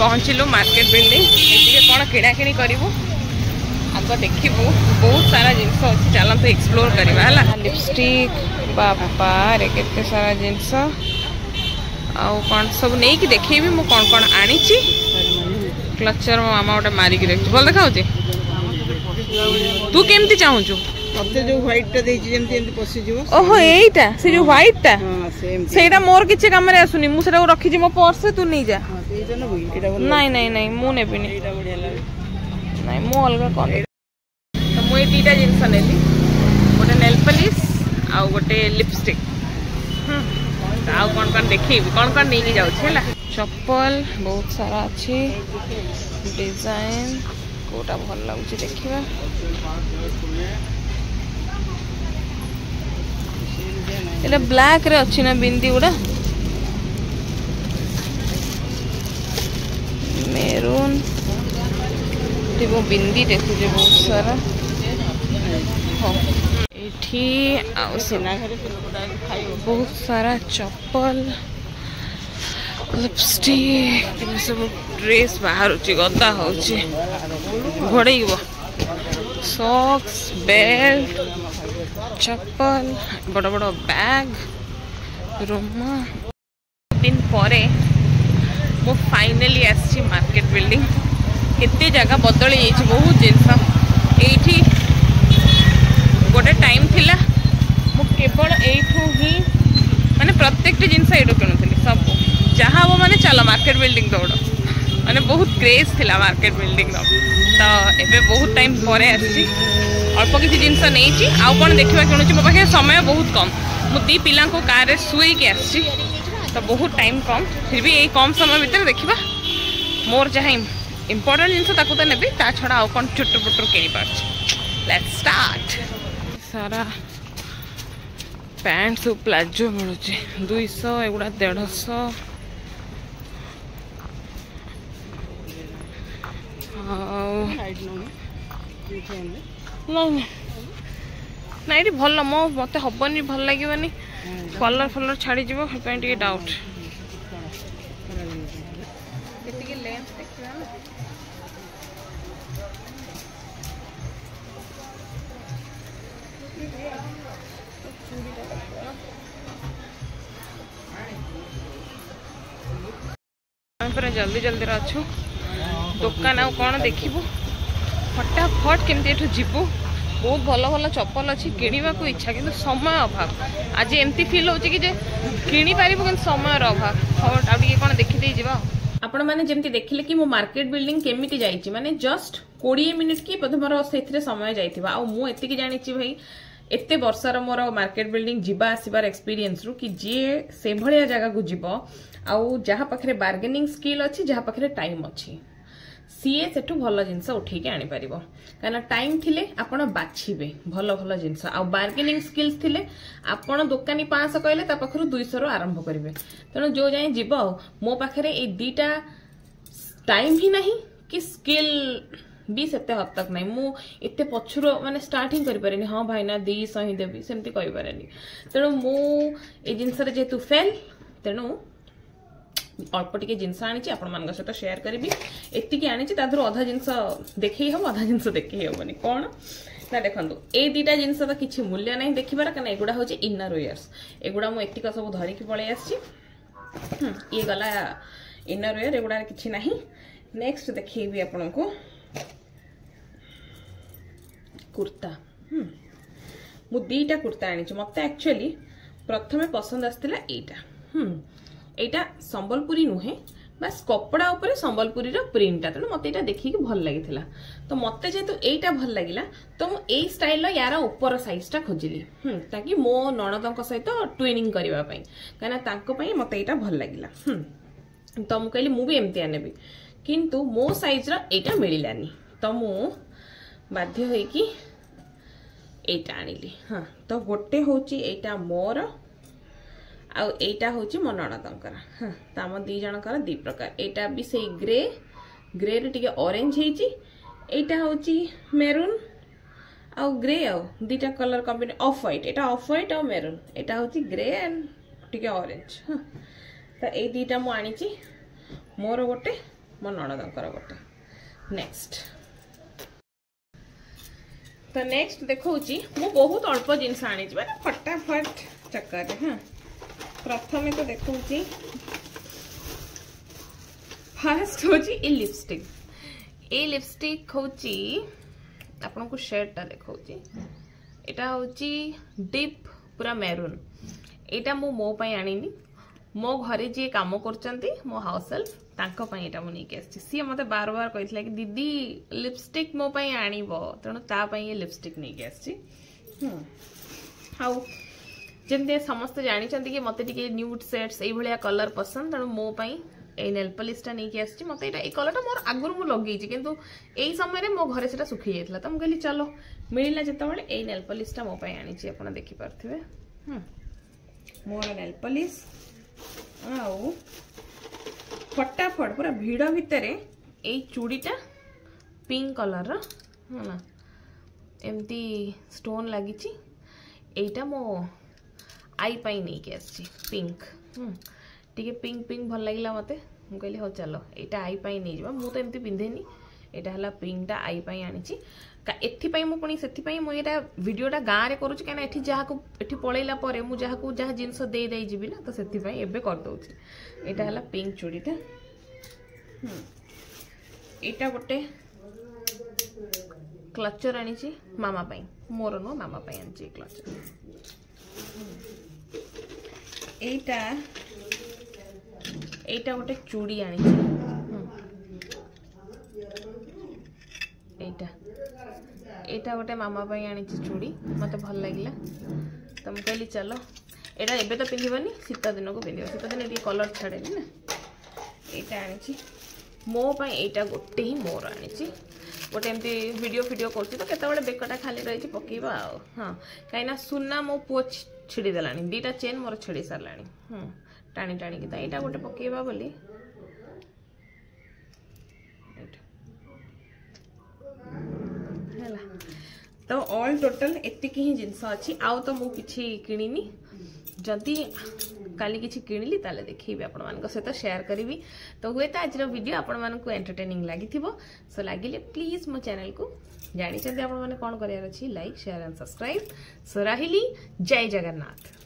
पहुँचलु market building ये कौन किणाकिणी करूँ आग देखू बहुत सारा जिनस अच्छी चलते एक्सप्लोर करवा लिपस्टिक बापा रे केते सारा जिनस आउ कौन सब नहीं कि देखेबी मु कौन कौन आनी क्लचर मो मामा गोटे मारिक रखी भल देखा तू केमती चाहूँ मते जो व्हाइट टा देछि जेमति एमति पसि जीवो ओहो एटा से जो व्हाइट टा सेटा मोर किछ काम रे आसुनी मु सेटा रखी जी मो पर्स तू नहीं जा एटा न भई एटा बोल नहीं नहीं नहीं मु नेबी नहीं एटा बढ़िया लागे नहीं मु अलगा कोन तो मु ए तीटा जिंस नेली गोटे नेल पॉलिश आ गोटे लिपस्टिक आउ कौन कौन देखी कौन कौन नहीं जाऊँ है चप्पल बहुत सारा अच्छी डिजाइन कोटा भल लगुच देखा ये ब्लैक रे अच्छी ना बिंदी गुड़ा मेरून वो बिंदी देखुचे बहुत सारा बहुत सारा चप्पल लिपस्टिक सब ड्रेस बाहर गदा हो घोड़े सॉक्स बेल्ट चप्पल बड़ बड़ बैग रोमा दिन पर मु फाइनली आसी मार्केट बिल्डिंग केते जगह बदल बहुत जिनस ये गोटे टाइम थिला मु केवल एठू ही माने प्रत्येक जिनस एठू किणुली सब जहाँ वो माने चलो मार्केट बिल्डिंग दौड़ माने बहुत क्रेज थिला मार्केट बिल्डिंग तो एबे बहुत टाइम पर आसी अल्प किसी जिनस नहीं आउ कौन देखा किणुची मो पाखे समय बहुत कम मु दी पिला कार शुई के आसी तो बहुत टाइम कम फिर भी यही कम समय भितर देखा मोर जहाँ इम्पोर्टेंट जिनस ताकू तो नेबी ता छड़ा आउ कौन चुटुर पुटुर किनी पारछि लेट्स स्टार्ट सारा पैंट सब प्लाजो मिलूँ 200 एगुड़ा 150 नहीं भल मो मत हेनी भल लगे कलर फलर छाड़ी जीव टे डाउट जल्दी जल्दी अच्छु दुकान आउ कौन देखू फटाफट केमती जीवु बहुत भल भल चप्पल अच्छी किणवा को इच्छा किंतु समय अभाव आज एमती फील हो कि किणी पार कि समय अभाव आगे कौन देखी जा आपण मैंने जमी देखिले कि मो मार्केट बिल्डिंग केमिति जाइछि माने जस्ट 20 मिनिट कि मोर से समय जाइथिबा आ मु एतिकी जानिछि भाई एते वर्षर मोर मार्केट बिल्डिंग जीवा आसबार एक्सपीरियंस रु कि जे से भलिया जगह को जीवो आउ जहाँ पाखे बार्गेनिंग स्किल अच्छी जहाँ पाखे टाइम अच्छी सीए सेठू भल जिनस उठेकी आनी पारिबो काना टाइम थिले आपण बाछिबे भल भल जिनस आ बार्गेनिंग स्किल्स थिले आपण दुकानी 500 कहले ता पाखरु 200 रो आरंभ करिवे तनो जो जाय जीवो मो पाखरे ए दीटा टाइम ही नहीं कि स्किल भी सेते हद तक नहीं मु एते पछुरो माने स्टार्टिंग करि पारेनी हां भाई ना 200 ही देबी सेमती कहि पारेनी तनो मु ए जिनस रे जेतु फेल तनो अल्प टिके जिनस आनी आपण मान सहित शेयर करी एतिकी आनी अधा जिनस देखे हम अधा जिनस देखे हेबनी कौन ना देखो ए दीटा जिनस तो किसी मूल्य नहीं देखिबार कारण एगुड़ा हूँ इनर वेयर्स एगुड़ा मुझे एतिक सब धरिकी पलि आसी ये गला इनर वेयर एगुड़ा किसी ना नेक्स्ट देखी आपण को कुर्ता मु दीटा कुर्ता आनी मत एक्चुअली प्रथमे पसंद आसला एटा एटा संबलपुरी नुहे बस कपड़ा उपरे संबलपुरी रो प्रिंटा तेणु मत यहाँ देखिए भल लगी तो मत जेहेतु एटा भल लगिला तो मु ए स्टाइल यार ऊपर साइज टा खोजिली ताकि मो नणदों सहित ट्विनिंग करने कहीं मत यहाँ भल लगिला तो मु कहली मु भी एमती आनेबी किंतु मो साइज रा एटा मिलानी तो मु बाध्य होइकी एटा आनिली हाँ तो गोटे होची एटा मोर आईटा हूँ मो नणदंकर हाँ तो आम दी जनकर दी प्रकार एटा भी से ग्रे ग्रे टे ऑरेंज होटा हूँ मेरून आउ ग्रे आउ दीटा colour कम्बिने of white Etah of white आउ मेरून एटा हूँ ग्रे एंड टे ऑरेंज हाँ तो ये दीटा मुझे मोर गोटे मो नणदंकर गोटे नेक्स्ट तो नेक्स्ट देखौची मु बहुत अल्प जिनस आनी माने फटाफट चक्कर हाँ प्रथम तो देखौची फास्ट होची ए लिपस्टिक होची आपन को शेड टा देखौची एटा होची डीप पूरा मेरून एटा मो पई आनिनी मो घरे जे काम करचंती मो हाउस हेल्प तांको पई एटा मु नेके आछि सी मते बार बार कहितला कि दीदी लिपस्टिक मो पई आनिबो तणो ता पई ये लिपस्टिक नेके आछि हाउ जेंते समस्त जानि चंती कि मते टिके न्यूड शेड्स एई भलिया कलर पसंद तणो मो पई ए नेल पॉलिश टा नेके आछि मते एटा ए कलर टा मोर आगुर मु लगेई छि किंतु एई समय रे मो घरे सेटा सुखी जायतला त हम कहली चलो मिलिला जेतबेले ए नेल पॉलिश टा मो पई आनि छि आपण देखि परथिबे मोर नेल पॉलिश आउ फटाफट पूरा भिड़ भितर ए चूड़ीटा पिंक कलर है एमती स्टोन लगी एटा मो आई पाई नहीं के आसी पिंक टिके पिंक पिंक भल लगिला मते मु कहली हो चलो एटा आई पाई नहीं जबा मु तो एमती पिंधेनी एटा हला पिंक टा आई पाई आनिची एथि पाई मु पुनी सेथि पाई मु एटा वीडियोटा गाँ रे करूची केना एथि जहा को एथि पळैला परे मु जहा को जहा जिंस दे दे जिबि ना तो सेथि पाई एबे कर दउची एटा हला पिंक चूड़ीटा एटा गोटे क्लचर आनिची मामा पाई मोर नो मामा पाई आनिची क्लचर एटा एटा गोटे चूड़ी आनिची एटा एटा गोटे मामा पाई आनिची चूड़ी मते भल लागिला तो मु कहली चलो एटा एबे तो पिंधिबनी शीत दिन को पिंधिबो शीत दिन एटी कलर छाडेनी ना एटा आनिची मो पाई एटा गोटे ही मोर आनिची गोटे एमती वीडियो करछि तो केतेबेले बेकटा खाली रही पकेबा हाँ कहीं सुना मो पुओ छिड़ी देलानी दीटा चेन मोर छिड़ी सारलानी टाणी टाणी कि एटा गोटे पकेबा बोली तो ऑल टोटल एतिकी ही जिनस अच्छी आउ तो मु किछि किनिनी जदि काली किछि किनिली ताले देखिबे आपण मानक सहित शेयर करिवि तो हुए त आज वीडियो आपण मानक एंटरटेनिंग लागिथिबो सो लागिले प्लीज मो चैनल को जानि चंदी आपण माने कोन करियार अछि like share and subscribe so राहिली जय जगन्नाथ।